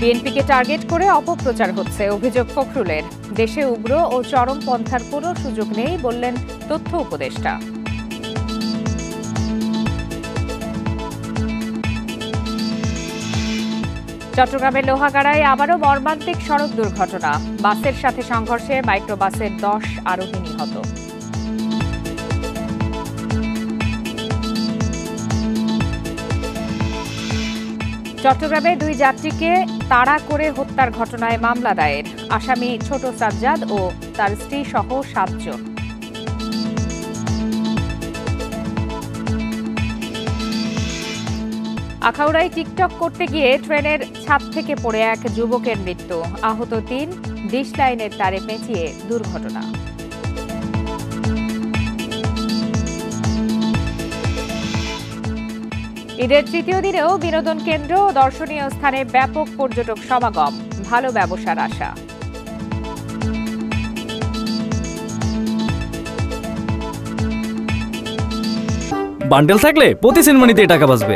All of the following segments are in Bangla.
বিএনপিকে টার্গেট করে অপপ্রচার হচ্ছে, অভিযোগ ফখরুলের। দেশে উগ্র ও চরমপন্থার কোনো সুযোগ নেই বললেন তথ্য উপদেষ্টা। চট্টগ্রামের লোহাগাড়ায় আবারও মর্মান্তিক সড়ক দুর্ঘটনা, বাসের সাথে সংঘর্ষে মাইক্রোবাসের 10 আরোহী নিহত। চট্টগ্রামে 2 যাত্রীকে তাড়া করে হত্যার ঘটনায় মামলা দায়ের, আসামি ছোট সাজ্জাদ ও তার স্ত্রী সহ 7 জন। আখাউড়ায় টিকটক করতে গিয়ে ট্রেনের ছাদ থেকে পড়ে এক যুবকের মৃত্যু, আহত 3, ডিশ লাইনের তারে পেঁচিয়ে দুর্ঘটনা। ঈদের তৃতীয় দিনেও বিনোদন কেন্দ্র ও দর্শনীয় স্থানে ব্যাপক পর্যটক সমাগম, ভালো ব্যবসার আশা। বান্ডেল থাকলে প্রতি সেনমানিতে টাকা বাঁচবে।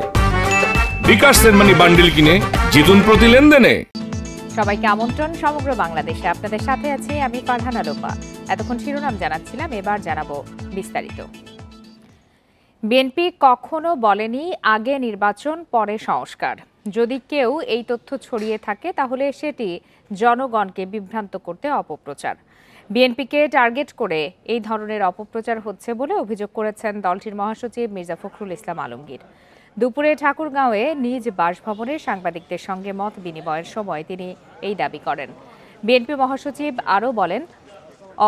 বিকাশ সেনমানি বান্ডেল কিনে জিতুন প্রতি লেনদেনে। সবাইকে আমন্ত্রণ সমগ্র বাংলাদেশে, আপনাদের সাথে আছি আমি ফারহানা লোপা। এতক্ষণ শিরোনাম জানাচ্ছিলাম, এবার জানাবো বিস্তারিত। বিএনপি কখনো বলেনি আগে নির্বাচন পরে সংস্কার। যদি কেউ এই তথ্য ছড়িয়ে থাকে তাহলে সেটি জনগণকে বিভ্রান্ত করতে অপপ্রচার। বিএনপিকে টার্গেট করে এই ধরনের অপপ্রচার হচ্ছে বলে অভিযোগ করেছেন দলটির মহাসচিব মির্জা ফখরুল ইসলাম আলমগীর। দুপুরে ঠাকুরগাঁওয়ে নিজ বাসভবনে সাংবাদিকদের সঙ্গে মত বিনিময়ের সময় তিনি এই দাবি করেন। বিএনপি মহাসচিব আরও বলেন,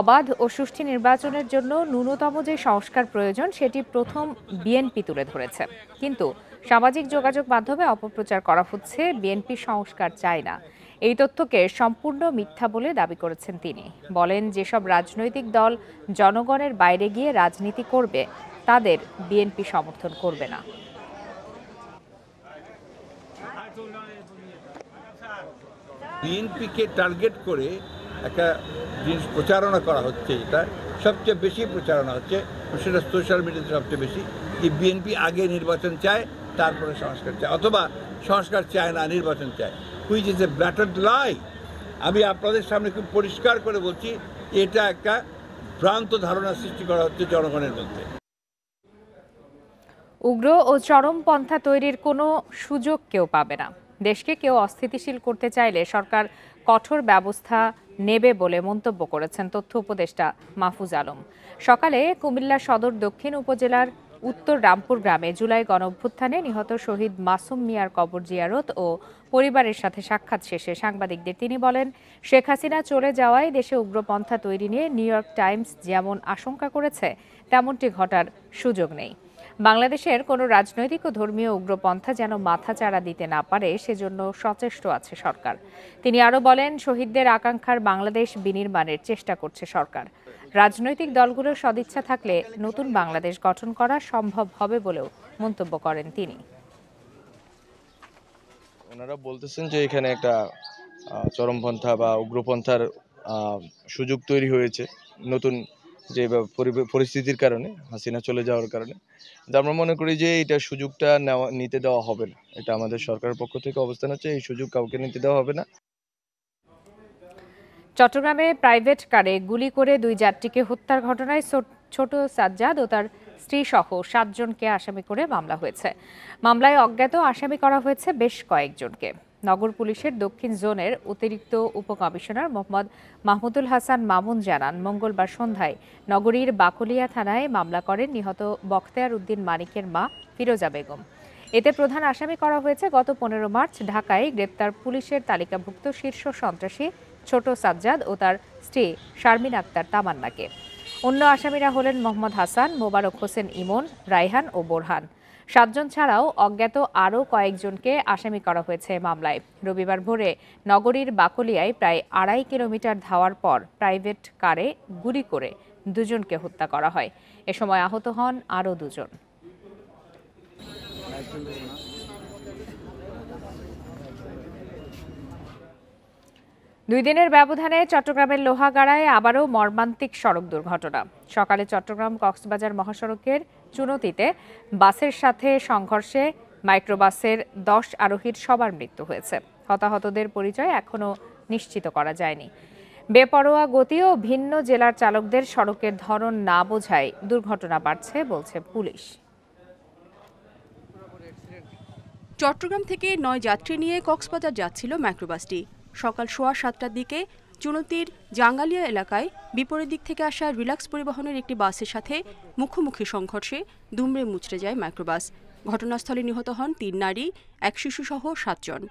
অবাধ ও সুষ্ঠু নির্বাচনের জন্য ন্যূনতম যে সংস্কার প্রয়োজন সেটি প্রথম বিএনপি তুলে ধরেছে, কিন্তু সামাজিক যোগাযোগ মাধ্যমে অপপ্রচার করা হচ্ছে বিএনপি সংস্কার চায় না। এই তথ্যকে সম্পূর্ণ মিথ্যা বলে দাবি করেছেন তিনি। বলেন, যেসব রাজনৈতিক দল জনগণের বাইরে গিয়ে রাজনীতি করবে তাদের বিএনপি সমর্থন করবে না। বিএনপিকে টার্গেট করে একটা জিনিস প্রচারণা করা হচ্ছে, এটা সবচেয়ে বেশি প্রচারণা হচ্ছে, সেটা সোশ্যাল মিডিয়াতে সবচেয়ে বেশি। এই বিএনপি আগে নির্বাচন চায়, তারপরে সংস্কার চায়, অথবা সংস্কার চায় না, নির্বাচন চায়, হুইচ ইজ এ ব্ল্যাটার্ড লাই। আমি আপনাদের সামনে খুব পরিষ্কার করে বলছি, এটা একটা ভ্রান্ত ধারণা সৃষ্টি করা হচ্ছে জনগণের মধ্যে। উগ্র ও চরমপন্থা তৈরির কোনো সুযোগ কেউ পাবে না। দেশকে কেউ অস্থিতিশীল করতে চাইলে সরকার কঠোর ব্যবস্থা নেবে বলে মন্তব্য করেছেন তথ্য উপদেষ্টা মাহফুজ আলম। সকালে কুমিল্লা সদর দক্ষিণ উপজেলার উত্তর রামপুর গ্রামে জুলাই গণঅভ্যুত্থানে নিহত শহীদ মাসুম মিয়ার কবর জিয়ারত ও পরিবারের সাথে সাক্ষাৎ শেষে সাংবাদিকদের তিনি বলেন, শেখ হাসিনা চলে যাওয়ায় দেশে উগ্রপন্থা তৈরি নিয়ে নিউ ইয়র্ক টাইমস যেমন আশঙ্কা করেছে তেমনটি ঘটার সুযোগ নেই। বাংলাদেশের কোনো রাজনৈতিক ও ধর্মীয় উগ্রপন্থা যেন মাথাচাড়া দিতে না পারে সেজন্য সচেষ্ট আছে সরকার। তিনি আরও বলেন, শহীদদের আকাঙ্ক্ষার বাংলাদেশ বিনির্মাণের চেষ্টা করছে সরকার। রাজনৈতিক দলগুলোর সদিচ্ছা থাকলে নতুন বাংলাদেশ গঠন করা সম্ভব হবে বলেও মন্তব্য করেন তিনি। ওনারা বলতেছেন যে এখানে একটা চরমপন্থা বা উগ্রপন্থার সুযোগ তৈরি হয়েছে নতুন যে পরিস্থিতির কারণে, হাসিনা চলে যাওয়ার কারণে। আমরা মনে করি যে এটা সুযোগটা নিতে দেওয়া হবে না। এটা আমাদের সরকারের পক্ষ থেকে অবস্থান হচ্ছে, এই সুযোগ কাউকে নিতে দেওয়া হবে না। চট্টগ্রামে প্রাইভেট কারে গুলি করে 2 যাত্রীকে হত্যার ঘটনায় ছোট সাজ্জাদ ও তার স্ত্রী সহ 7 জনকে আসামি করে মামলা হয়েছে। মামলায় অজ্ঞাত আসামি করা হয়েছে বেশ কয়েকজনকে। নগর পুলিশের দক্ষিণ জোনের অতিরিক্ত উপকমিশনার মোহাম্মদ মাহমুদুল হাসান মামুন জানান, মঙ্গলবার সন্ধ্যায় নগরীর বাকলিয়া থানায় মামলা করেন নিহত বখতিয়ার উদ্দিন মানিকের মা ফিরোজা বেগম। এতে প্রধান আসামি করা হয়েছে গত 15 মার্চ ঢাকায় গ্রেপ্তার পুলিশের তালিকাভুক্ত শীর্ষ সন্ত্রাসী ছোট সাজ্জাদ ও তার স্ত্রী শারমিন আক্তার তামান্নাকে। অন্য আসামিরা হলেন মোহাম্মদ হাসান, মোবারক হোসেন ইমন, রায়হান ও বোরহান। 7 জন ছাড়াও অজ্ঞাত আরও কয়েকজনকে আসামি করা হয়েছে মামলায়। রবিবার ভোরে নগরীর বাকলিয়ায় প্রায় 2.5 কিলোমিটার ধাওয়ার পর প্রাইভেট কারে গুলি করে 2 জনকে হত্যা করা হয়। এ সময় আহত হন আরও 2 জন। দুই দিনের ব্যবধানে চট্টগ্রামের লোহাগাড়ায় আবারও মর্মান্তিক সড়ক দুর্ঘটনা। সকালে চট্টগ্রাম কক্সবাজার মহাসড়কের চুনতিতে বাসের সাথে সংঘর্ষে মাইক্রোবাসের 10 আরোহীর সবার মৃত্যু হয়েছে। হতাহতদের পরিচয় এখনও নিশ্চিত করা যায়নি। বেপরোয়া গতি ও ভিন্ন জেলার চালকদের সড়কের ধরন না বোঝায় দুর্ঘটনা বাড়ছে বলছে পুলিশ। চট্টগ্রাম থেকে 9 যাত্রী নিয়ে কক্সবাজার যাচ্ছিল মাইক্রোবাসটি। সকাল 7:15টার দিকে চুনতির জাঙ্গালিয়া এলাকায় বিপরীত দিক থেকে আসা রিল্যাক্স পরিবহনের একটি বাসের সাথে মুখোমুখি সংঘর্ষে দুমড়ে মুচড়ে যায় মাইক্রোবাস। ঘটনাস্থলে নিহত হন 3 নারী, 1 শিশুসহ 7 জন।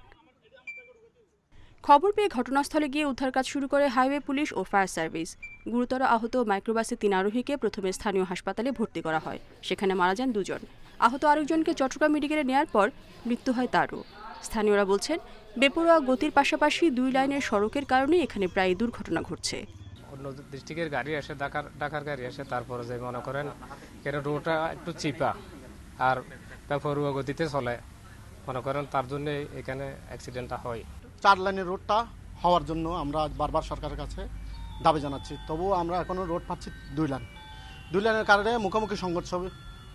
খবর পেয়ে ঘটনাস্থলে গিয়ে উদ্ধার কাজ শুরু করে হাইওয়ে পুলিশ ও ফায়ার সার্ভিস। গুরুতর আহত মাইক্রোবাসের 3 আরোহীকে প্রথমে স্থানীয় হাসপাতালে ভর্তি করা হয়। সেখানে মারা যান 2 জন। আহত আরেকজনকে চট্টগ্রাম মেডিকেলে নেওয়ার পর মৃত্যু হয় তারও। স্থানীয়রা বলছেন, বেপরোয়া গতির পাশাপাশি 2 লাইনের সড়কের কারণে এখানে প্রায় দুর্ঘটনা ঘটছে। অন্য ডিস্ট্রিক্টের গাড়ি আসে, ঢাকার গাড়ি আসে, তারপরে যে মনে করেন এখানে রোডটা একটু চিপা আর বেপরোয়া গতিতে চলে, মনে করেন তার জন্য এখানে অ্যাক্সিডেন্টটা হয়। 4 লাইনের রোডটা হওয়ার জন্য আমরা বারবার সরকারের কাছে দাবি জানাচ্ছি, তবুও আমরা এখনো রোড পাচ্ছি 2 লাইন। 2 লাইনের কারণে মুখোমুখি সংঘর্ষ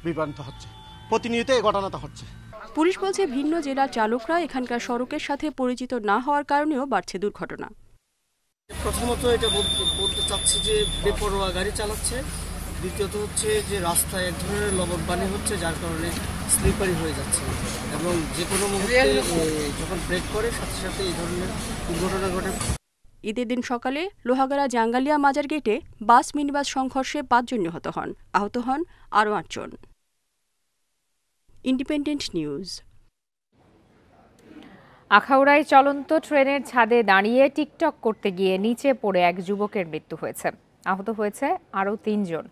বিভ্রান্ত হচ্ছে, প্রতিনিয়ত এই ঘটনাটা হচ্ছে। পুলিশ বলছে, ভিন্ন জেলার চালকরা এখানকার সড়কের সাথে পরিচিত না হওয়ার কারণেও বাড়ছে দুর্ঘটনা। প্রথমত এটা বলতে চাচ্ছি যে বেপরোয়া গাড়ি চালাচ্ছে, দ্বিতীয়ত হচ্ছে যে রাস্তায় এক ধরনের লবণপানি হচ্ছে, যার কারণে স্লিপারি হয়ে যাচ্ছে এবং যে কোনো মুহূর্তে যখন ব্রেক করে সাথে সাথে এই ধরনের দুর্ঘটনা ঘটে। ঈদের দিন সকালে লোহাগাড়া জাঙ্গালিয়া মাজার গেটে বাস মিনিবাস সংঘর্ষে 5 জন নিহত হন, আহত হন আরও 8 জন। Independent news. আখাউড়ায় চলন্ত ট্রেনের ছাদে দাঁড়িয়ে টিকটক করতে গিয়ে নিচে পড়ে এক যুবকের মৃত্যু হয়েছে। আহত হয়েছে আরও 3 জন।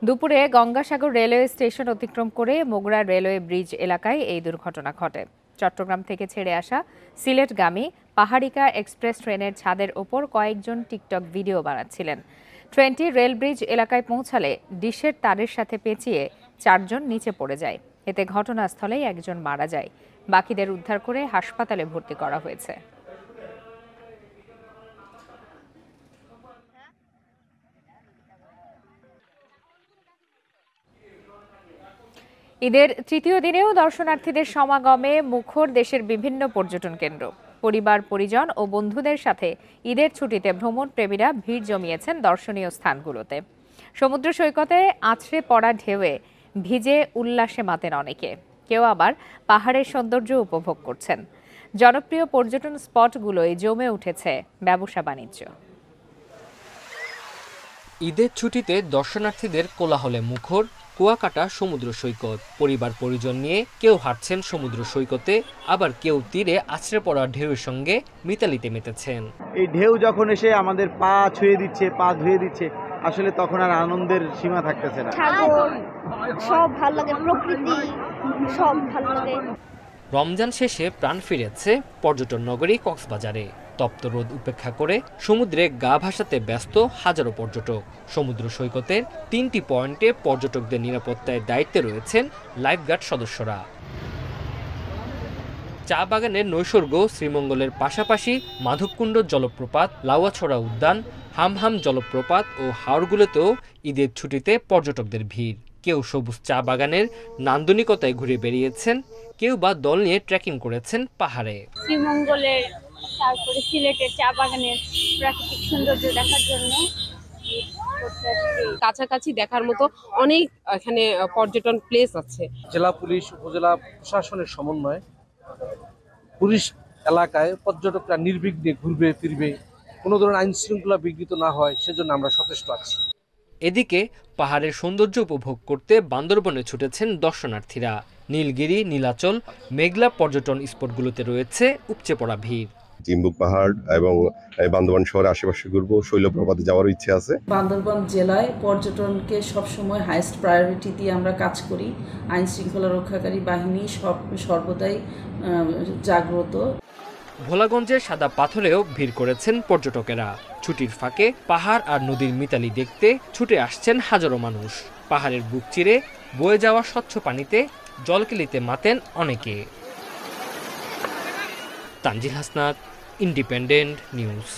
দুপুরে গঙ্গাসাগর রেলওয়ে স্টেশন অতিক্রম করে মোগরা রেলওয়ে ব্রিজ এলাকায় এই দুর্ঘটনা ঘটে। চট্টগ্রাম থেকে ছেড়ে আসা সিলেটগামী পাহাড়িকা এক্সপ্রেস ট্রেনের ছাদের ওপর কয়েকজন টিকটক ভিডিও বানাচ্ছিলেন। ট্রেনটি রেল ব্রিজ এলাকায় পৌঁছালে ডিশের তারের সাথে পেঁচিয়ে 4 জন নিচে পড়ে যায়। এতে ঘটনাস্থলেই একজন মারা যায়। বাকিদের উদ্ধার করে হাসপাতালে ভর্তি করা হয়েছে। ঈদের তৃতীয় দিনেও দর্শনার্থীদের সমাগমে মুখর দেশের বিভিন্ন পর্যটন কেন্দ্র। পরিবার, পরিজন ও বন্ধুদের সাথে ঈদের ছুটিতে ভ্রমণ প্রেমীরা ভিড় জমিয়েছেন দর্শনীয় স্থানগুলোতে। সমুদ্র সৈকতে আছড়ে পড়া ঢেউয়ে ভিজে উল্লাসে মাতেন অনেকে, কেউ আবার পাহাড়ের সৌন্দর্য উপভোগ করছেন। জনপ্রিয় পর্যটন স্পটগুলোয় জমে উঠেছে ব্যবসা বাণিজ্য। ঈদের ছুটিতে দর্শনার্থীদের কোলাহলে মুখর কুয়াকাটা সমুদ্র সৈকত। পরিবার পরিজন নিয়ে কেউ হাঁটছেন সমুদ্র সৈকতে, আবার কেউ তীরে আছড়ে পড়া ঢেউয়ের সঙ্গে মিতালিতে মেতেছেন। এই ঢেউ যখন এসে আমাদের পা ছুঁয়ে দিচ্ছে, পা ধুয়ে দিচ্ছে, আসলে তখন আর আনন্দের সীমা থাকতেছে না। সব ভালো লাগে, প্রকৃতি সব ভালো লাগে। রমজান শেষে প্রাণ ফিরেছে পর্যটন নগরী কক্সবাজারে। তপ্ত রোদ উপেক্ষা করে সমুদ্রে গা ভাসাতে ব্যস্ত হাজারো পর্যটক। সমুদ্র সৈকতের 3টি পয়েন্টে পর্যটকদের নিরাপত্তায় দায়িত্বে রয়েছেন লাইফগার্ড সদস্যরা। চা বাগানের নৈসর্গ শ্রীমঙ্গলের পাশাপাশি মাধবকুণ্ড জলপ্রপাত, লাউয়াছড়া উদ্যান, হামহাম জলপ্রপাত ও হাওরগুলোতেও ঈদের ছুটিতে পর্যটকদের ভিড়। কেউ সবুজ চা বাগানের নান্দনিকতায় ঘুরে বেরিয়েছেন, কেউ বা দল নিয়ে ট্রেকিং করেছেন পাহাড়ে। শ্রীমঙ্গলের, তারপরে সিলেটের চা বাগানের প্রাকৃতিক সৌন্দর্য দেখার জন্য। কাছাকাছি দেখার মতো অনেক এখানে পর্যটন প্লেস আছে। জেলা পুলিশ, উপজেলা প্রশাসনের সমন্বয়ে পুলিশ এলাকায় পর্যটকরা নির্বিঘ্নে ঘুরবে ফিরবে, কোনো ধরনের আইন শৃঙ্খলা বিঘ্নিত না হয় সেজন্য আমরা সচেষ্ট আছি। এদিকে পাহাড়ের সৌন্দর্য উপভোগ করতে বান্দরবনে ছুটেছেন দর্শনার্থীরা। নীলগিরি, নীলাচল, মেঘলা পর্যটন স্পটগুলোতে রয়েছে উপচে পড়া ভিড়। চিম্বুক পাহাড় এবং বান্দরবান শহরের আশেপাশে ঘুরবো, শৈলপ্রপাতে যাওয়ার ইচ্ছে আছে। বান্দরবান জেলায় পর্যটনকে সবসময় হাইয়েস্ট প্রায়োরিটি দিয়ে আমরা কাজ করি। আইন শৃঙ্খলা রক্ষাকারী বাহিনী সর্বদাই জাগ্রত। ভোলাগঞ্জের সাদা পাথরেও ভিড় করেছেন পর্যটকেরা। ছুটির ফাঁকে পাহাড় আর নদীর মিতালি দেখতে ছুটে আসছেন হাজারো মানুষ। পাহাড়ের বুক চিরে বয়ে যাওয়া স্বচ্ছ পানিতে জলকেলিতে মাতেন অনেকে। Tanzil Hasnat, Independent News.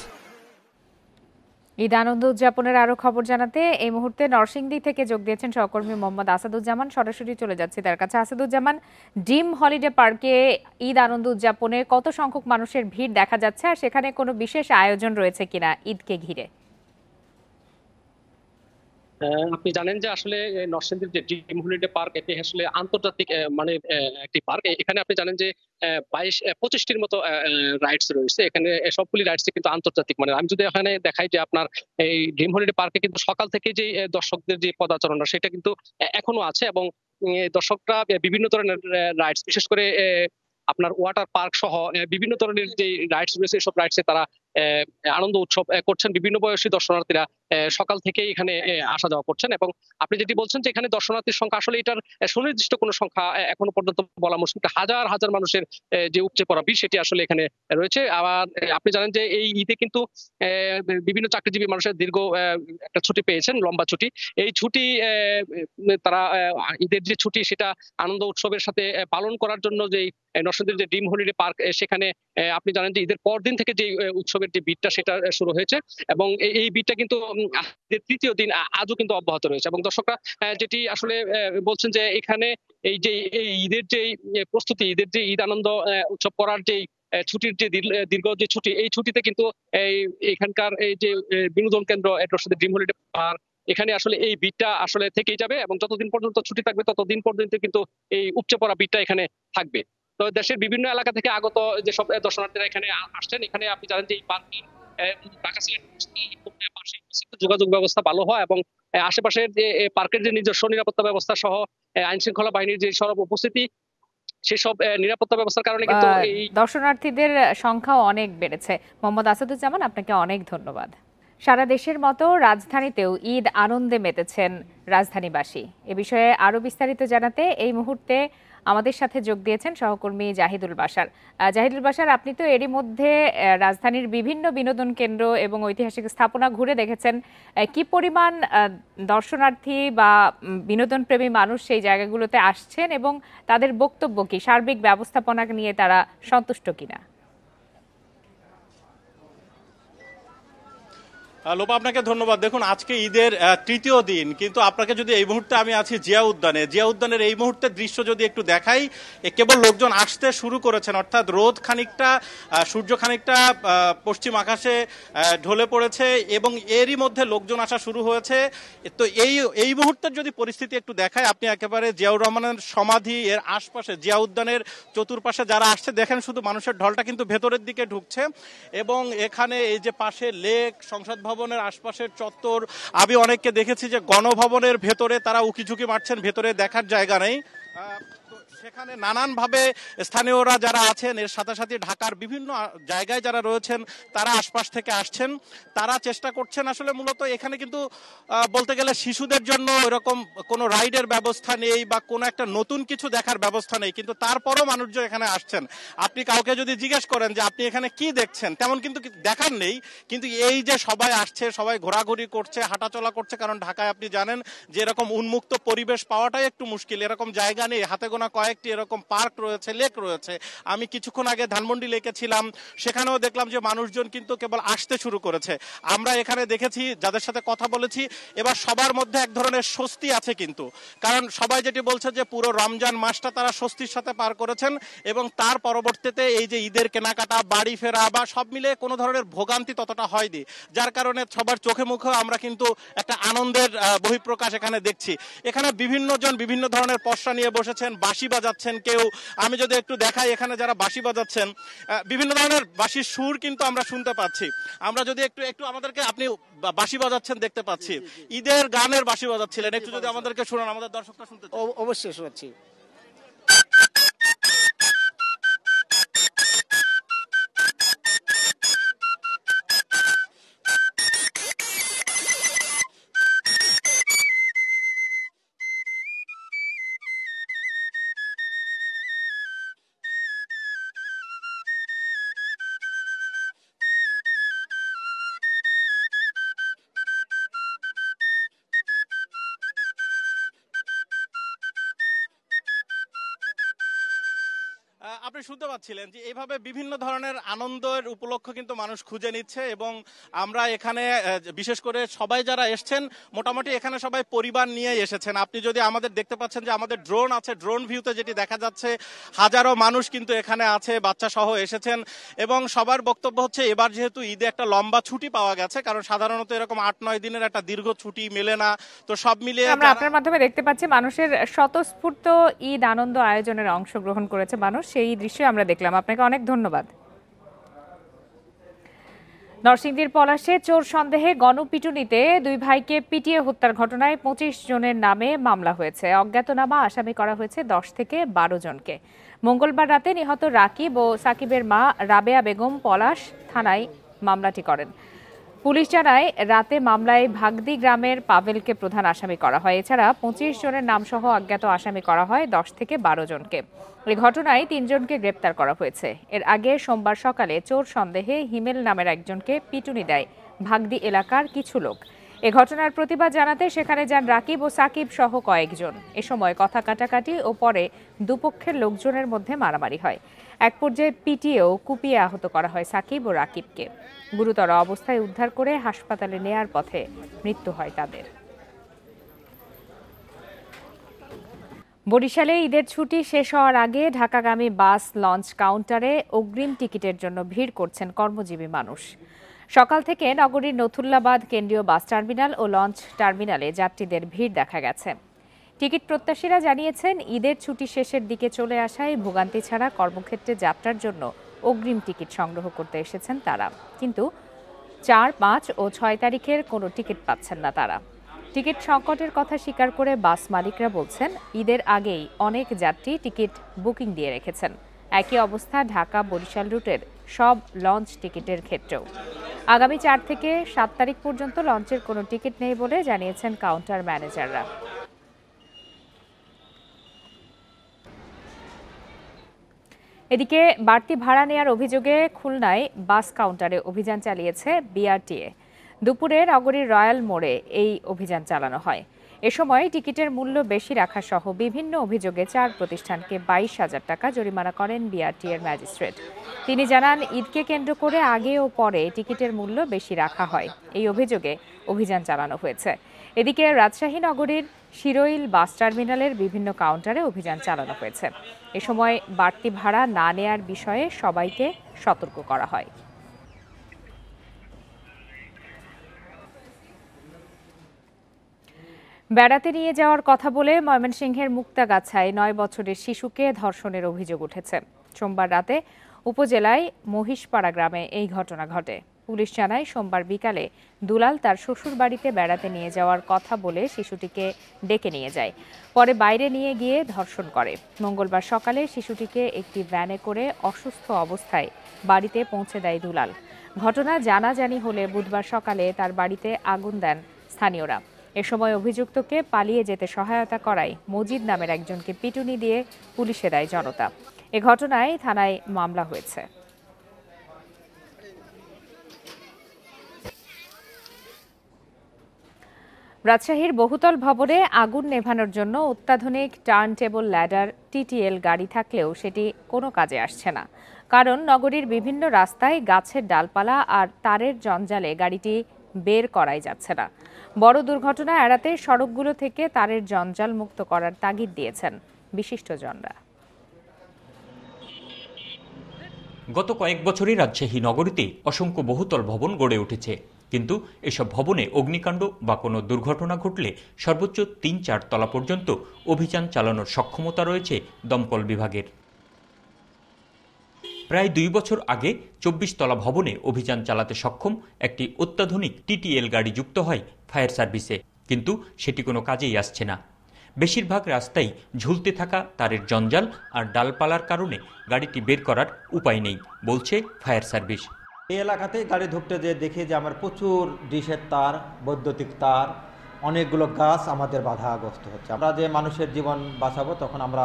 ঈদ আনন্দ উদযাপনের আরো খবর জানাতে এই মুহূর্তে নরসিংদী থেকে যোগ দিয়েছেন সহকর্মী মোহাম্মদ আসাদুজ্জামান। সরাসরি চলে যাচ্ছে তার কাছে। আসাদুজ্জামান, ড্রিম হলিডে পার্কে ঈদ আনন্দ উদযাপনে কত সংখ্যক মানুষের ভিড় দেখা যাচ্ছে, আর সেখানে কোনো বিশেষ আয়োজন রয়েছে কিনা ঈদকে ঘিরে? আপনি জানেন যে আসলে নরসিংদীর যে ড্রিম হলিডে পার্ক, এটি আসলে আন্তর্জাতিক মানে একটি পার্ক। এখানে আপনি জানেন যে 22-25টির মতো রাইডস রয়েছে এখানে। সবগুলি রাইডস কিন্তু আন্তর্জাতিক মানে। আমি যদি এখানে দেখাই যে আপনার এই ড্রিম হলিডে পার্কে কিন্তু সকাল থেকে যে দর্শকদের যে পদাচরণটা সেটা কিন্তু এখনো আছে, এবং দর্শকরা বিভিন্ন ধরনের রাইডস, বিশেষ করে আপনার ওয়াটার পার্ক সহ বিভিন্ন ধরনের যে রাইডস রয়েছে এসব রাইডসে তারা আনন্দ উৎসব করছেন। বিভিন্ন বয়সী দর্শনার্থীরা সকাল থেকেই এখানে আসা যাওয়া করছেন। এবং আপনি যেটি বলছেন যে এখানে দর্শনার্থীর সংখ্যা, আসলে এটার সুনির্দিষ্ট কোনো সংখ্যা এখনো পর্যন্ত বলা মুশকিল। হাজার হাজার মানুষের যে উপচে পড়া ভিড় সেটি আসলে এখানে রয়েছে। আবার আপনি জানেন যে এই ঈদে কিন্তু বিভিন্ন চাকরিজীবী মানুষের দীর্ঘ একটা ছুটি পেয়েছেন, লম্বা ছুটি। এই ছুটি তারা ঈদের যে ছুটি সেটা আনন্দ উৎসবের সাথে পালন করার জন্য যে নরসিংদীর যে ড্রিম হলিডে পার্ক, সেখানে আপনি জানেন যে ঈদের পরদিন থেকে যে উৎসবের যে ভিড়টা সেটা শুরু হয়েছে, এবং এই ভিড়টা কিন্তু তৃতীয় দিন আজও কিন্তু অব্যাহত রয়েছে। এবং দর্শকরা যেটি আসলে বলছেন যে এখানে এই যে ঈদের যে প্রস্তুতি, ঈদের যে ঈদ আনন্দ উৎসব করার যে ছুটির যে দীর্ঘ যে ছুটি, এই ছুটিতে কিন্তু এখানকার এই যে বিনোদন কেন্দ্র নরসিংদী ড্রিম হলিডে পার্ক, এখানে আসলে এই ভিড়টা আসলে থেকেই যাবে, এবং যতদিন পর্যন্ত ছুটি থাকবে ততদিন পর্যন্ত কিন্তু এই উপচে পড়া ভিড়টা এখানে থাকবে। তো দেশের বিভিন্ন এলাকা থেকে আগত যেসব দর্শনার্থীরা এখানে আসছেন, এখানে আপনি জানেন যে এই পার্কে ঢাকা সিলেট যোগাযোগ ব্যবস্থা ভালো হয়, এবং আশেপাশের যে পার্কের যে নিজস্ব নিরাপত্তা ব্যবস্থা সহ আইন শৃঙ্খলা বাহিনীর যে সরব উপস্থিতি, সেসব নিরাপত্তা ব্যবস্থার কারণে কিন্তু এই দর্শনার্থীদের সংখ্যাও অনেক বেড়েছে। মোহাম্মদ আসাদুজ্জামান, আপনাকে অনেক ধন্যবাদ। সারা দেশের মতো রাজধানীতেও ঈদ আনন্দে মেতেছেন রাজধানীবাসী। এ বিষয়ে আরো বিস্তারিত জানাতে এই মুহূর্তে আমাদের সাথে যোগ দিয়েছেন সহকর্মী জাহিদুল বাশার। জাহিদুল বাশার, আপনি তো এরই মধ্যে রাজধানীর বিভিন্ন বিনোদন কেন্দ্র এবং ঐতিহাসিক স্থাপনা ঘুরে দেখেছেন। কি পরিমাণ দর্শনার্থী বা বিনোদন প্রেমী মানুষ সেই জায়গাগুলোতে আসছেন, এবং তাদের বক্তব্য কি, সার্বিক ব্যবস্থাপনা নিয়ে তারা সন্তুষ্ট কিনা? লোপা, আপনাকে ধন্যবাদ। দেখুন, আজকে ঈদের তৃতীয় দিন, কিন্তু আপনাকে যদি এই মুহূর্তে আমি আছি জিয়া উদ্যানের এই মুহূর্তের দৃশ্য যদি একটু দেখাই, কেবল লোকজন আসতে শুরু করেছেন, অর্থাৎ রোদ খানিকটা, সূর্য খানিকটা পশ্চিম আকাশে ঢলে পড়েছে, এবং এরই মধ্যে লোকজন আসা শুরু হয়েছে। তো এই মুহূর্তের যদি পরিস্থিতি একটু দেখায়, আপনি একেবারে জিয়াউর রহমানের সমাধি এর আশপাশে, জিয়া উদ্যানের চতুর্পাশে যারা আসছে, দেখেন শুধু মানুষের ঢলটা কিন্তু ভেতরের দিকে ঢুকছে। এবং এখানে এই যে পাশে লেক, সংসদ ভবনের আশপাশের চত্বর, আমি অনেককে দেখেছি যে গণভবনের ভেতরে তারা উকিঝুঁকি মারছেন, ভেতরে দেখার জায়গা নেই। সেখানে নানানভাবে স্থানীয়রা যারা আছেন, এর সাথে সাথে ঢাকার বিভিন্ন জায়গায় যারা রয়েছেন তারা আশপাশ থেকে আসছেন, তারা চেষ্টা করছেন। আসলে মূলত এখানে কিন্তু বলতে গেলে শিশুদের জন্য এরকম কোনো রাইডের ব্যবস্থা নেই বা কোনো একটা নতুন কিছু দেখার ব্যবস্থা নেই, কিন্তু তারপরও মানুষজন এখানে আসছেন। আপনি কাউকে যদি জিজ্ঞেস করেন যে আপনি এখানে কি দেখছেন, তেমন কিন্তু দেখার নেই, কিন্তু এই যে সবাই আসছে, সবাই ঘোরাঘুরি করছে, হাঁটাচলা করছে, কারণ ঢাকায় আপনি জানেন যে এরকম উন্মুক্ত পরিবেশ পাওয়াটাই একটু মুশকিল। এরকম জায়গা নেই, হাতে গোনা কয়েকটি এরকম পার্ক রয়েছে, লেক রয়েছে। আমি কিছুক্ষণ আগে ধানমন্ডি লেকে ছিলাম, সেখানেও দেখলাম যে মানুষজন কিন্তু কেবল আসতে শুরু করেছে। আমরা এখানে দেখেছি, যাদের সাথে কথা বলেছি, এবার সবার মধ্যে এক ধরনের স্বস্তি আছে, কিন্তু কারণ সবাই যেটি বলছে যে পুরো রমজান মাসটা তারা স্বস্তির সাথে পার করেছেন, এবং তার পরবর্তীতে এই যে ঈদের কেনাকাটা, বাড়ি ফেরা বা সব মিলে কোনো ধরনের ভোগান্তি ততটা হয়নি, যার কারণে সবার চোখে মুখে আমরা কিন্তু একটা আনন্দের বহিঃপ্রকাশ এখানে দেখছি। এখানে বিভিন্ন জন বিভিন্ন ধরনের পসরা নিয়ে বসেছেন, বাঁশি বাজাচ্ছেন কেউ। আমি যদি একটু দেখাই, এখানে যারা বাঁশি বাজাচ্ছেন, বিভিন্ন ধরনের বাঁশির সুর কিন্তু আমরা শুনতে পাচ্ছি। আমরা যদি একটু আমাদেরকে, আপনি বাঁশি বাজাচ্ছেন দেখতে পাচ্ছি, ঈদের গানের বাঁশি বাজাচ্ছিলেন, একটু যদি আমাদেরকে শোনান, আমাদের দর্শকরা শুনতে। অবশ্যই শোনাচ্ছি। আপনি শুনতে পাচ্ছিলেন যে এইভাবে বিভিন্ন ধরনের আনন্দের উপলক্ষ কিন্তু মানুষ খুঁজে নিচ্ছে এবং আমরা এখানে বিশেষ করে সবাই যারা এসছেন মোটামুটি এখানে সবাই পরিবার নিয়ে এসেছেন। আপনি যদি আমাদের দেখতে পাচ্ছেন যে আমাদের ড্রোন আছে, ড্রোন ভিউতে যেটি দেখা যাচ্ছে হাজারো মানুষ কিন্তু এখানে আছে, বাচ্চা সহ এসেছেন এবং সবার বক্তব্য হচ্ছে এবার যেহেতু ঈদে একটা লম্বা ছুটি পাওয়া গেছে, কারণ সাধারণত এরকম 8-9 দিনের একটা দীর্ঘ ছুটি মেলে না, তো সব মিলিয়ে আমরা আপনার মাধ্যমে দেখতে পাচ্ছি মানুষের স্বতঃস্ফূর্ত ঈদ আনন্দ আয়োজনের অংশগ্রহণ করেছে মানুষ, সেই দৃশ্য আমরা দেখলাম। আপনাকে অনেক ধন্যবাদ। নরসিংদীর পলাশে চোর সন্দেহে গণপিটুনিতে 2 ভাইকে পিটিয়ে হত্যার ঘটনায় 25 জনের নামে মামলা হয়েছে। অজ্ঞাতনামা আসামি করা হয়েছে 10 থেকে 12 জনকে। মঙ্গলবার রাতে নিহত রাকিব ও সাকিবের মা রাবেয়া বেগম পলাশ থানায় মামলাটি করেন। পুলিশ জানায় রাতে মামলায় ভাগদি গ্রামের পাভেলকে প্রধান আসামি করা হয়। এছাড়া 25 জনের নামসহ অজ্ঞাত আসামি করা হয় 10 থেকে 12 জনকে। এই ঘটনায় 3 জনকে গ্রেপ্তার করা হয়েছে। এর আগে সোমবার সকালে চোর সন্দেহে হিমেল নামের একজনকে পিটুনি দেয় ভাগদি এলাকার কিছু লোক। এ ঘটনার প্রতিবাদ জানাতে সেখানে যান রাকিব ও সাকিব সহ কয়েকজন। এ সময় কথা কাটাকাটি ও পরে দুপক্ষের লোকজনের মধ্যে মারামারি হয়। এক পর্যায়ে পিটিয়েও কুপিয়ে আহত করা হয় সাকিব ও রাকিবকে। গুরুতর অবস্থায় উদ্ধার করে হাসপাতালে নেয়ার পথে মৃত্যু হয় তাদের। বরিশালে ঈদের ছুটি শেষ হওয়ার আগে ঢাকাগামী বাস লঞ্চ কাউন্টারে অগ্রিম টিকিটের জন্য ভিড় করছেন কর্মজীবী মানুষ। সকাল থেকে নগরীর নথুল্লাবাদ কেন্দ্রীয় বাস টার্মিনাল ও লঞ্চ টার্মিনালে যাত্রীদের ভিড় দেখা গেছে। টিকিট প্রত্যাশীরা জানিয়েছেন ঈদের ছুটি শেষের দিকে চলে আসায় ভোগান্তি ছাড়া কর্মক্ষেত্রে যাত্রার জন্য অগ্রিম টিকিট সংগ্রহ করতে এসেছেন তারা, কিন্তু 4, 5 ও 6 তারিখের কোনো টিকিট পাচ্ছেন না তারা। টিকিট সংকটের কথা স্বীকার করে বাস মালিকরা বলছেন ঈদের আগেই অনেক যাত্রী টিকিট বুকিং দিয়ে রেখেছেন। একই অবস্থা ঢাকা বরিশাল রুটের সব লঞ্চ টিকিটের ক্ষেত্রেও। আগামী 4 থেকে 7 তারিখ পর্যন্ত লঞ্চের কোনো টিকিট নেই বলে জানিয়েছেন কাউন্টার ম্যানেজাররা। এদিকে বাড়তি ভাড়া নেওয়ার অভিযোগে খুলনায় বাস কাউন্টারে অভিযান চালিয়েছে বিআরটিএ। দুপুরে নগরীর রয়্যাল মোড়ে এই অভিযান চালানো হয়। এ সময় টিকিটের মূল্য বেশি রাখা সহ বিভিন্ন অভিযোগে 4 প্রতিষ্ঠানকে 22,000 টাকা জরিমানা করেন বিআরটিএর ম্যাজিস্ট্রেট। তিনি জানান ঈদকে কেন্দ্র করে আগে ও পরে টিকিটের মূল্য বেশি রাখা হয়, এই অভিযোগে অভিযান চালানো হয়েছে। এদিকে রাজশাহী নগরীর শিরোইল বাস টার্মিনালের বিভিন্ন কাউন্টারে অভিযান চালানো হয়েছে। এ সময় বাড়তি ভাড়া না নেয়ার বিষয়ে সবাইকে সতর্ক করা হয়। বেড়াতে নিয়ে যাওয়ার কথা বলে ময়মনসিংহের মুক্তাগাছায় 9 বছরের শিশুকে ধর্ষণের অভিযোগ উঠেছে। সোমবার রাতে উপজেলায় মহিষপাড়া গ্রামে এই ঘটনা ঘটে। পুলিশ জানায় সোমবার বিকালে দুলাল তার শ্বশুর বাড়িতে বেড়াতে নিয়ে যাওয়ার কথা বলে শিশুটিকে ডেকে নিয়ে যায়, পরে বাইরে নিয়ে গিয়ে ধর্ষণ করে। মঙ্গলবার সকালে শিশুটিকে একটি ভ্যানে করে অসুস্থ অবস্থায় বাড়িতে পৌঁছে দেয় দুলাল। ঘটনা জানাজানি হলে বুধবার সকালে তার বাড়িতে আগুন দেন স্থানীয়রা। এ সময় অভিযুক্তকে পালিয়ে যেতে সহায়তা করায় মজিদ নামের একজনকে পিটুনি দিয়ে পুলিশে দেয় জনতা। এ ঘটনায় থানায় মামলা হয়েছে। রাজশাহীর বহুতল ভবনে আগুন নেভানোর জন্য অত্যাধুনিক টার্ন টেবল ল্যাডার টিটিএল গাড়ি থাকলেও সেটি কোনো কাজে আসছে না, কারণ নগরীর বিভিন্ন রাস্তায় গাছের ডালপালা আর তারের জঞ্জালে গাড়িটি বের করাই যাচ্ছে না। বড় দুর্ঘটনা এড়াতে সড়কগুলো থেকে তারের জঞ্জাল মুক্ত করার তাগিদ দিয়েছেন বিশিষ্টজনরা। গত কয়েক বছরই রাজশাহী নগরীতে অসংখ্য বহুতল ভবন গড়ে উঠেছে, কিন্তু এসব ভবনে অগ্নিকাণ্ড বা কোনো দুর্ঘটনা ঘটলে সর্বোচ্চ 3-4 তলা পর্যন্ত অভিযান চালানোর সক্ষমতা রয়েছে দমকল বিভাগের। প্রায় 2 বছর আগে 24 তলা ভবনে অভিযান চালাতে সক্ষম একটি অত্যাধুনিক টিটিএল গাড়ি যুক্ত হয় ফায়ার সার্ভিসে, কিন্তু সেটি কোনো কাজেই আসছে না। বেশিরভাগ রাস্তায় ঝুলতে থাকা তারের জঞ্জাল আর ডালপালার কারণে গাড়িটি বের করার উপায় নেই বলছে ফায়ার সার্ভিস। এই এলাকাতে গাড়ি ঢুকতে যেয়ে দেখি যে আমার প্রচুর ডিশের তার, বৈদ্যুতিক তার, অনেকগুলো গাছ আমাদের বাধাগ্রস্ত হচ্ছে। আমরা যে মানুষের জীবন বাঁচাবো তখন আমরা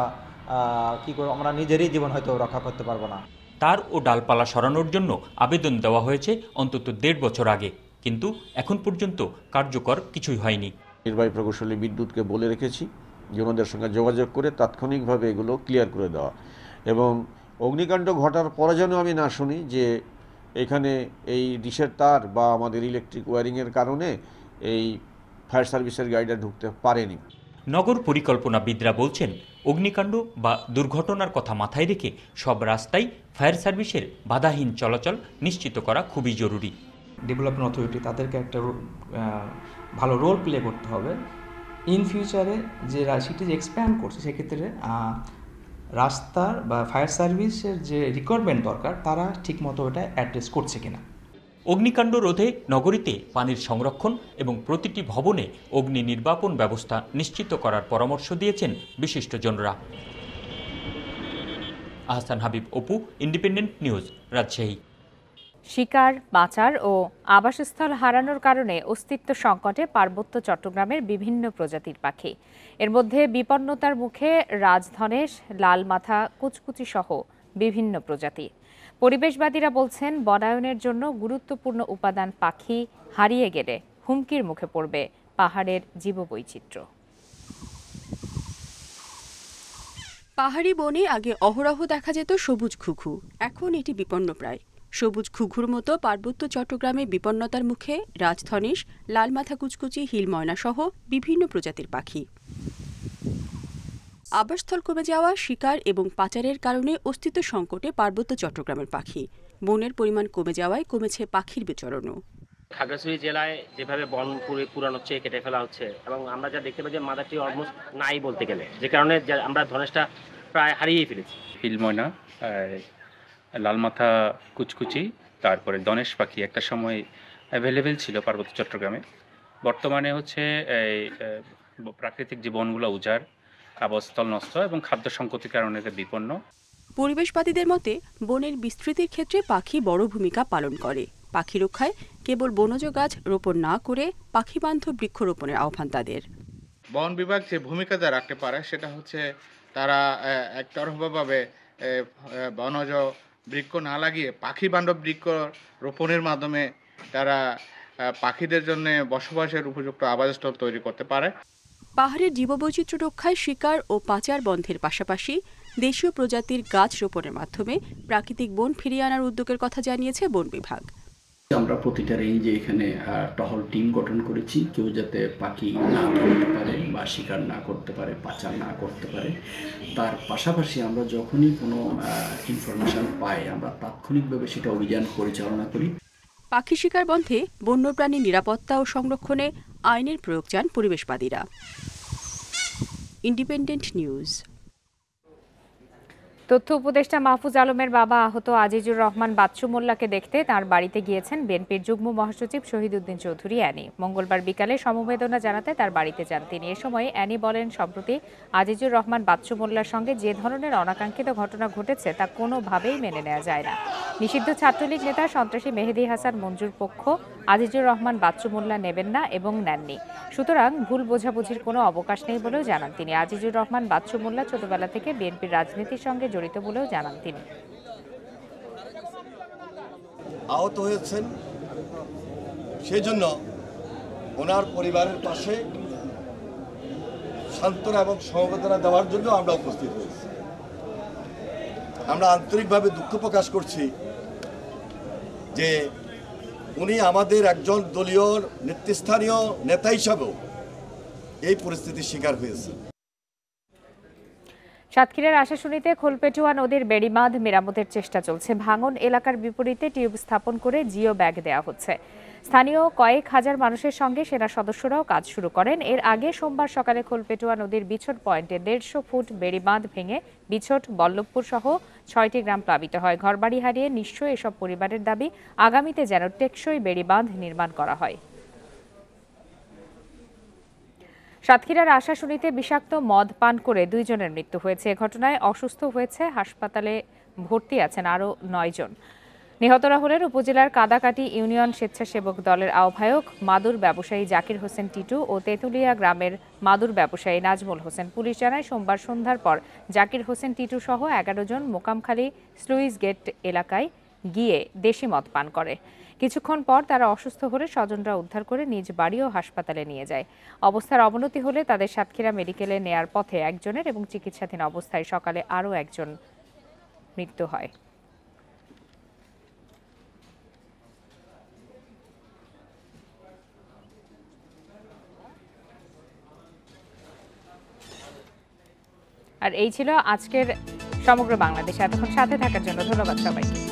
কি করব, আমরা নিজেরই জীবন হয়তো রক্ষা করতে পারবো না। তার ও ডালপালা সরানোর জন্য আবেদন দেওয়া হয়েছে অন্তত 1.5 বছর আগে, কিন্তু এখন পর্যন্ত কার্যকর কিছুই হয়নি। নির্বাহী প্রকৌশলী বিদ্যুৎকে বলে রেখেছি যে ওনাদের সঙ্গে যোগাযোগ করে তাৎক্ষণিকভাবে এগুলো ক্লিয়ার করে দেওয়া, এবং অগ্নিকাণ্ড ঘটার পরে যেন আমি না শুনি যে এখানে এই ডিশের তার বা আমাদের ইলেকট্রিক ওয়্যারিংয়ের কারণে এই ফায়ার সার্ভিসের গাড়িটা ঢুকতে পারেনি। নগর পরিকল্পনাবিদরা বলছেন, অগ্নিকাণ্ড বা দুর্ঘটনার কথা মাথায় রেখে সব রাস্তায় ফায়ার সার্ভিসের বাধাহীন চলাচল নিশ্চিত করা খুবই জরুরি। ডেভেলপমেন্ট অথরিটি তাদেরকে একটা ভালো রোল প্লে করতে হবে। ইন ফিউচারে যে সিটি যে এক্সপ্যান্ড করছে সেক্ষেত্রে রাস্তার বা ফায়ার সার্ভিসের যে রিকোয়ারমেন্ট দরকার তারা ঠিকমতো এটা অ্যাড্রেস করছে কিনা। অগ্নিকাণ্ড রোধে নগরীতে পানির সংরক্ষণ এবং প্রতিটি ভবনে অগ্নি নির্বাপন ব্যবস্থা নিশ্চিত করার পরামর্শ দিয়েছেন বিশিষ্টজনরা। Ahsan Habib, Apu, Independent News, Rajshahi. শিকার, পাচার ও আবাসস্থল হারানোর কারণে অস্তিত্ব সংকটে পার্বত্য চট্টগ্রামের বিভিন্ন প্রজাতির পাখি। এর মধ্যে বিপন্নতার মুখে রাজধনেশ, লালমাথা, কুচকুচি সহ বিভিন্ন প্রজাতি। পরিবেশবাদীরা বলছেন, বনায়নের জন্য গুরুত্বপূর্ণ উপাদান পাখি হারিয়ে গেলে হুমকির মুখে পড়বে পাহাড়ের জীববৈচিত্র্য। পাহাড়ি বনে আগে অহরহ দেখা যেত সবুজ ঘুঘু, এখন এটি বিপন্নপ্রায়। সবুজ ঘুঘুর মতো পার্বত্য চট্টগ্রামে বিপন্নতার মুখে রাজধনেশ, লালমাথা কুচকুচি, হিল ময়না সহ বিভিন্ন প্রজাতির পাখি। আবাসস্থল কমে যাওয়া, শিকার এবং পাচারের কারণে অস্তিত্ব সংকটে পার্বত্য চট্টগ্রামের পাখি। বনের পরিমাণ কমে যাওয়ায় কমেছে পাখির বিচরণও। খাগড়াছড়ি জেলায় যেভাবে বন পুরানো হচ্ছে, কেটে ফেলা হচ্ছে এবং আমরা যা দেখতে পাই যে মাদারটি অলমোস্ট নাই বলতে গেলে, যে কারণে আমরা ধনেশটা প্রায় হারিয়েই ফেলেছি। হিল ময়না, লালমাথা কুচকুচি, তারপরে ধনেশ পাখি একটা সময় অ্যাভেলেবেল ছিল পার্বত্য চট্টগ্রামে। বর্তমানে হচ্ছে এই প্রাকৃতিক যে বনগুলো উজাড়, আবাসস্থল নষ্ট এবং খাদ্য সংকটের কারণে বিপন্ন। পরিবেশবাদীদের মতে, বনের বিস্তৃতির ক্ষেত্রে পাখি বড় ভূমিকা পালন করে। পাখি রক্ষায় কেবল বনজ গাছ রোপণ না করে পাখি বান্ধব বৃক্ষরোপণের আহ্বান তাদের। বন বিভাগ যে ভূমিকাটা রাখতে পারে সেটা হচ্ছে তারা একতরফাভাবে বনজ বৃক্ষ না লাগিয়ে পাখি বান্ধব বৃক্ষ রোপণের মাধ্যমে তারা পাখিদের জন্য বসবাসের উপযুক্ত আবাসস্থল তৈরি করতে পারে। পাহাড়ের জীববৈচিত্র্য রক্ষায় শিকার ও পাচার বন্ধের পাশাপাশি দেশীয় প্রজাতির গাছ রোপণের মাধ্যমে প্রাকৃতিক বন ফিরিয়ে আনার উদ্যোগের কথা জানিয়েছে বন বিভাগ। আমরা প্রতিটা রেঞ্জে এখানে টহল টিম গঠন করেছি, কেউ যাতে পাখি না ধরতে পারে বা শিকার না করতে পারে, পাচার না করতে পারে। তার পাশাপাশি আমরা যখনই কোনো ইনফরমেশন পাই আমরা তাৎক্ষণিকভাবে সেটা অভিযান পরিচালনা করি। পাখি শিকার বন্ধে বন্যপ্রাণী নিরাপত্তা ও সংরক্ষণে আইনের প্রয়োগ চান পরিবেশবাদীরা। Independent news. তথ্য উপদেষ্টা মাহফুজ আলমের বাবা আহত আজিজুর রহমান বাচ্চু মোল্লাকে দেখতে তার বাড়িতে গিয়েছেন বিএনপির যুগ্ম মহাসচিব শহীদউদ্দিন চৌধুরী অ্যানি। মঙ্গলবার বিকালে সমবেদনা জানাতে তার বাড়িতে যান তিনি। এ সময় অ্যানি বলেন, সম্প্রতি আজিজুর রহমান বাচ্চু মোল্লার সঙ্গে যে ধরনের অনাকাঙ্ক্ষিত ঘটনা ঘটেছে তা কোনোভাবেই মেনে নেওয়া যায় না। নিষিদ্ধ ছাত্রলীগ নেতা সন্ত্রাসী মেহেদী হাসান মঞ্জুর পক্ষ আজিজুর রহমান বাচ্চু মোল্লা নেবেন না এবং নেননি, সুতরাং ভুল বোঝাবুঝির কোনো অবকাশ নেই বলেও জানান তিনি। আজিজুর রহমান বাচ্চু মোল্লা ছোটবেলা থেকে বিএনপির রাজনীতির সঙ্গে জড়িত বলেও জানান তিনি। আহত হয়েছেন, সেই জন্য ওনার পরিবারের পাশে সান্ত্বনা এবং সমবেদনা দেওয়ার জন্য আমরা উপস্থিত হয়েছি। আমরা আন্তরিকভাবে দুঃখ প্রকাশ করছি যে উনি আমাদের একজন দলীয় নেতৃস্থানীয় নেতা হিসাবেও এই পরিস্থিতির শিকার হয়েছে। সাতক্ষীরার আশাশুনিতে খোলপেটুয়া নদীর বেড়িবাঁধ মেরামতের চেষ্টা চলছে। ভাঙন এলাকার বিপরীতে টিউব স্থাপন করে জিও ব্যাগ দেওয়া হচ্ছে। স্থানীয় কয়েক হাজার মানুষের সঙ্গে সেনা সদস্যরাও কাজ শুরু করেন। এর আগে সোমবার সকালে খোলপেটুয়া নদীর বিছট পয়েন্টে 150 ফুট বেড়িবাঁধ ভেঙে বিছট, বল্লভপুর সহ 6টি গ্রাম প্লাবিত হয়। ঘরবাড়ি হারিয়ে নিঃস্ব এসব পরিবারের দাবি, আগামীতে যেন টেকসই বেড়িবাঁধ নির্মাণ করা হয়। সাতক্ষীরার আশাশুনিতে বিষাক্ত মদ পান করে 2 জনের মৃত্যু হয়েছে। এ ঘটনায় অসুস্থ হয়েছে, হাসপাতালে ভর্তি আছেন আরও 9 জন। নিহতরা হলেন উপজেলার কাদাকাটি ইউনিয়ন স্বেচ্ছাসেবক দলের আহ্বায়ক মাদুর ব্যবসায়ী জাকির হোসেন টিটু ও তেঁতুলিয়া গ্রামের মাদুর ব্যবসায়ী নাজমুল হোসেন। পুলিশ জানায়, সোমবার সন্ধ্যার পর জাকির হোসেন টিটু সহ 11 জন মোকামখালী স্লুইস গেট এলাকায় গিয়ে দেশি মদ পান করে। কিছুক্ষণ পর তারা অসুস্থ হলে স্বজনরা উদ্ধার করে নিজ বাড়ি ও হাসপাতালে নিয়ে যায়। অবস্থার অবনতি হলে তাদের সাতক্ষীরা মেডিকেলে নেয়ার পথে একজনের এবং চিকিৎসাধীন অবস্থায় সকালে আরও একজন মৃত্যু হয়। আর এই ছিল আজকের সমগ্র বাংলাদেশ। এতক্ষণ সাথে থাকার জন্য ধন্যবাদ সবাইকে।